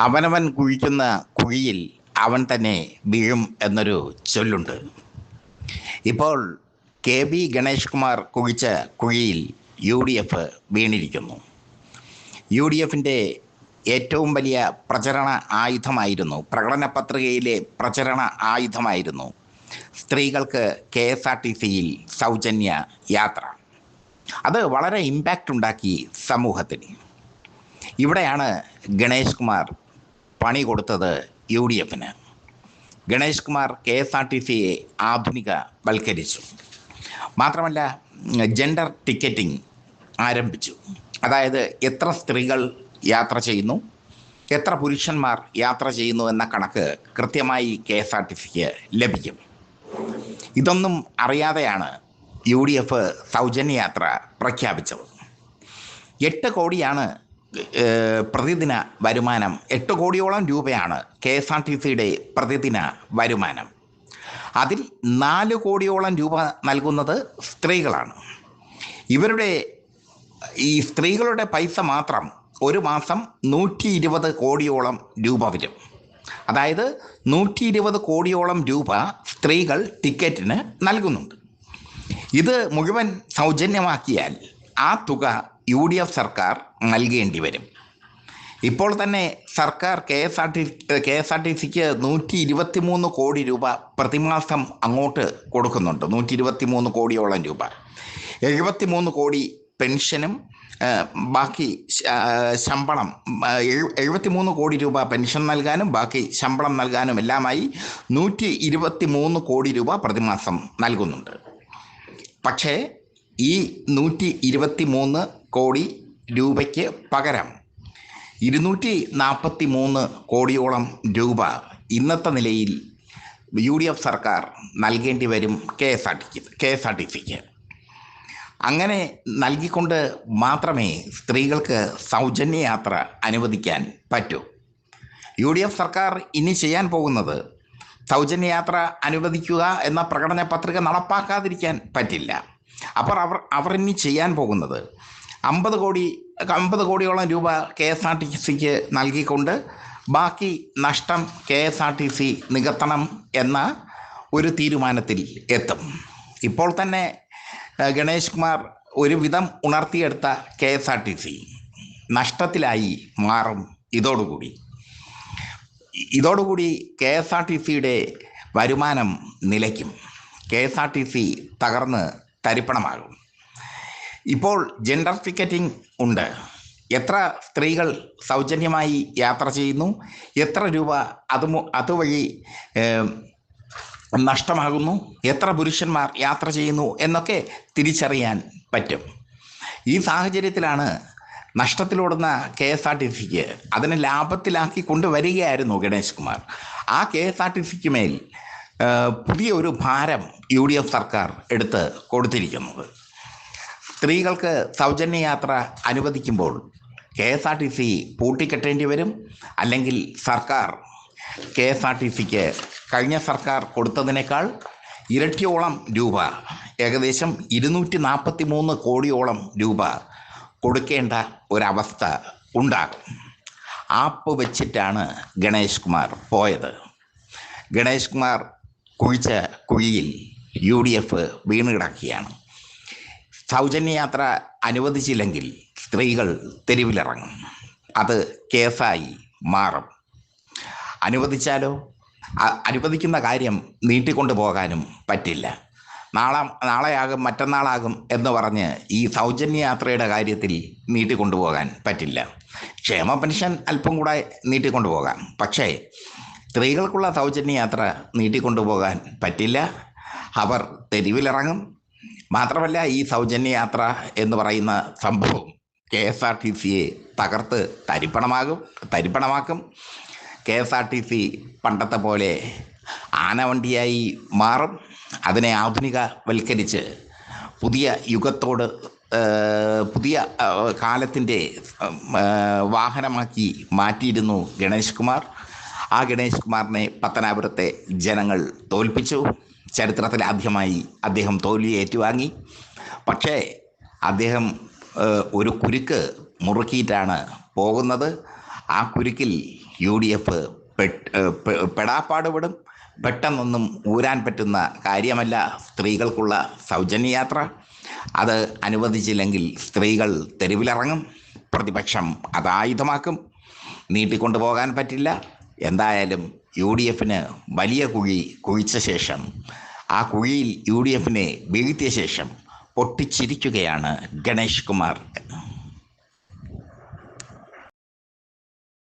അവനവൻ കുഴിക്കുന്ന കുഴിയിൽ അവൻ തന്നെ വീഴും എന്നൊരു ചൊല്ലുണ്ട്. ഇപ്പോൾ കെ ഗണേഷ് കുമാർ കുഴിച്ച കുഴിയിൽ UDF വീണിരിക്കുന്നു. UDFിൻ്റെ ഏറ്റവും വലിയ പ്രചരണ ആയുധമായിരുന്നു, പ്രകടന പത്രികയിലെ പ്രചരണ ആയുധമായിരുന്നു സ്ത്രീകൾക്ക് KSRTCയിൽ സൗജന്യ യാത്ര. അത് വളരെ ഇമ്പാക്റ്റ് ഉണ്ടാക്കി സമൂഹത്തിന്. ഇവിടെയാണ് ഗണേഷ് കുമാർ പണി കൊടുത്തത് UDFന്. ഗണേഷ് കുമാർ KSRTCയെ ആധുനികവൽക്കരിച്ചു. മാത്രമല്ല, ജെൻഡർ ടിക്കറ്റിംഗ് ആരംഭിച്ചു. അതായത് എത്ര സ്ത്രീകൾ യാത്ര ചെയ്യുന്നു, എത്ര പുരുഷന്മാർ യാത്ര ചെയ്യുന്നു എന്ന കണക്ക് കൃത്യമായി KSRTCക്ക് ലഭിക്കും. ഇതൊന്നും അറിയാതെയാണ് UDF സൗജന്യ യാത്ര പ്രഖ്യാപിച്ചത്. 8 കോടിയാണ് പ്രതിദിന വരുമാനം. 8 കോടിയോളം രൂപയാണ് KSRTCയുടെ പ്രതിദിന വരുമാനം. അതിൽ 4 കോടിയോളം രൂപ നൽകുന്നത് സ്ത്രീകളാണ്. ഈ സ്ത്രീകളുടെ പൈസ മാത്രം ഒരു മാസം 120 കോടിയോളം രൂപ വരും. അതായത് 120 കോടിയോളം രൂപ സ്ത്രീകൾ ടിക്കറ്റിന് നൽകുന്നുണ്ട്. ഇത് മുഴുവൻ സൗജന്യമാക്കിയാൽ ആ തുക UDF സർക്കാർ നൽകേണ്ടി വരും. ഇപ്പോൾ തന്നെ സർക്കാർ KSRTCക്ക് 123 കോടി രൂപ പ്രതിമാസം അങ്ങോട്ട് കൊടുക്കുന്നുണ്ട്. 123 കോടിയോളം രൂപ. 73 കോടി പെൻഷനും ബാക്കി ശമ്പളം, 73 കോടി രൂപ പെൻഷൻ നൽകാനും ബാക്കി ശമ്പളം നൽകാനും എല്ലാമായി 123 കോടി രൂപ പ്രതിമാസം നൽകുന്നുണ്ട്. പക്ഷേ ഈ 123 കോടി രൂപയ്ക്ക് പകരം 243 കോടിയോളം രൂപ ഇന്നത്തെ നിലയിൽ UDF സർക്കാർ നൽകേണ്ടി വരും KSRTCക്ക്. അങ്ങനെ നൽകിക്കൊണ്ട് മാത്രമേ സ്ത്രീകൾക്ക് സൗജന്യ യാത്ര അനുവദിക്കാൻ പറ്റൂ. UDF സർക്കാർ ഇനി ചെയ്യാൻ പോകുന്നത് സൗജന്യ യാത്ര അനുവദിക്കുക എന്ന പ്രകടന പത്രിക നടപ്പാക്കാതിരിക്കാൻ പറ്റില്ല. അപ്പോൾ അവർ ഇനി ചെയ്യാൻ പോകുന്നത് 50 കോടിയോളം രൂപ KSRTCക്ക് നൽകിക്കൊണ്ട് ബാക്കി നഷ്ടം KSRTC നികത്തണം എന്ന ഒരു തീരുമാനത്തിൽ എത്തും. ഇപ്പോൾ തന്നെ ഗണേഷ് കുമാർ ഒരുവിധം ഉണർത്തിയെടുത്ത KSRTC നഷ്ടത്തിലായി മാറും. ഇതോടുകൂടി KSRTCയുടെ വരുമാനം നിലയ്ക്കും. KSRTC തകർന്ന് തരിപ്പണമാകും. ഇപ്പോൾ ജെൻഡർ ടിക്കറ്റിംഗ് ഉണ്ട്. എത്ര സ്ത്രീകൾ സൗജന്യമായി യാത്ര ചെയ്യുന്നു, എത്ര രൂപ അതുവഴി നഷ്ടമാകുന്നു, എത്ര പുരുഷന്മാർ യാത്ര ചെയ്യുന്നു എന്നൊക്കെ തിരിച്ചറിയാൻ പറ്റും. ഈ സാഹചര്യത്തിലാണ് നഷ്ടത്തിലോടുന്ന KSRTCക്ക് അതിനെ ലാഭത്തിലാക്കി കൊണ്ടുവരികയായിരുന്നു ഗണേഷ് കുമാർ. ആ KSRTCക്ക് മേൽ പുതിയ ഒരു ഭാരം UDF സർക്കാർ എടുത്ത് കൊടുത്തിരിക്കുന്നത്. സ്ത്രീകൾക്ക് സൗജന്യ യാത്ര അനുവദിക്കുമ്പോൾ KSRTC പൂട്ടിക്കെട്ടേണ്ടി വരും. അല്ലെങ്കിൽ സർക്കാർ KSRTCക്ക് കഴിഞ്ഞ സർക്കാർ കൊടുത്തതിനേക്കാൾ ഇരട്ടിയോളം രൂപ, ഏകദേശം 243 കോടിയോളം രൂപ കൊടുക്കേണ്ട ഒരവസ്ഥ ഉണ്ടാകും. ആപ്പ് വെച്ചിട്ടാണ് ഗണേഷ് കുമാർ പോയത്. ഗണേഷ് കുമാർ കുഴിച്ച കുഴിയിൽ UDF വീണ് കിടക്കുകയാണ്. സൗജന്യ യാത്ര അനുവദിച്ചില്ലെങ്കിൽ സ്ത്രീകൾ തെരുവിലിറങ്ങും. അത് കേസായി മാറും. അനുവദിച്ചാലോ, അനുവദിക്കുന്ന കാര്യം നീട്ടിക്കൊണ്ടു പോകാനും പറ്റില്ല. നാളെയാകും മറ്റന്നാളാകും എന്ന് പറഞ്ഞ് ഈ സൗജന്യ യാത്രയുടെ കാര്യത്തിൽ നീട്ടിക്കൊണ്ടുപോകാൻ പറ്റില്ല. ക്ഷേമ പെൻഷൻ അല്പം കൂടെ നീട്ടിക്കൊണ്ടുപോകാം. പക്ഷേ സ്ത്രീകൾക്കുള്ള സൗജന്യ യാത്ര നീട്ടിക്കൊണ്ടുപോകാൻ പറ്റില്ല. അവർ തെരുവിലിറങ്ങും. മാത്രമല്ല, ഈ സൗജന്യ യാത്ര എന്ന് പറയുന്ന സംഭവം KSRTCയെ തകർത്ത് തരിപ്പണമാക്കും. KSRTC പണ്ടത്തെ പോലെ ആനവണ്ടിയായി മാറും. അതിനെ ആധുനികവൽക്കരിച്ച് പുതിയ യുഗത്തോട്, പുതിയ കാലത്തിൻ്റെ വാഹനമാക്കി മാറ്റിയിരുന്നു ഗണേഷ് കുമാർ. ആ ഗണേഷ് കുമാറിനെ പത്തനാപുരത്തെ ജനങ്ങൾ തോൽപ്പിച്ചു. ചരിത്രത്തിൽ ആദ്യമായി അദ്ദേഹം തോൽവി ഏറ്റുവാങ്ങി. പക്ഷേ അദ്ദേഹം ഒരു കുരുക്ക് മുറുക്കിയിട്ടാണ് പോകുന്നത്. ആ കുരുക്കിൽ UDF പെടാപ്പാടുപെടും. പെട്ടെന്നൊന്നും ഊരാൻ പറ്റുന്ന കാര്യമല്ല സ്ത്രീകൾക്കുള്ള സൗജന്യ യാത്ര. അത് അനുവദിച്ചില്ലെങ്കിൽ സ്ത്രീകൾ തെരുവിലിറങ്ങും. പ്രതിപക്ഷം അത് ആയുധമാക്കും. നീട്ടിക്കൊണ്ടുപോകാൻ പറ്റില്ല. എന്തായാലും UDF വലിയ കുഴി കുഴിച്ച ശേഷം, ആ കുഴിയിൽ UDF വീഴ്ത്തിയ ശേഷം പൊട്ടിച്ചിരിക്കുകയാണ് ഗണേഷ് കുമാർ.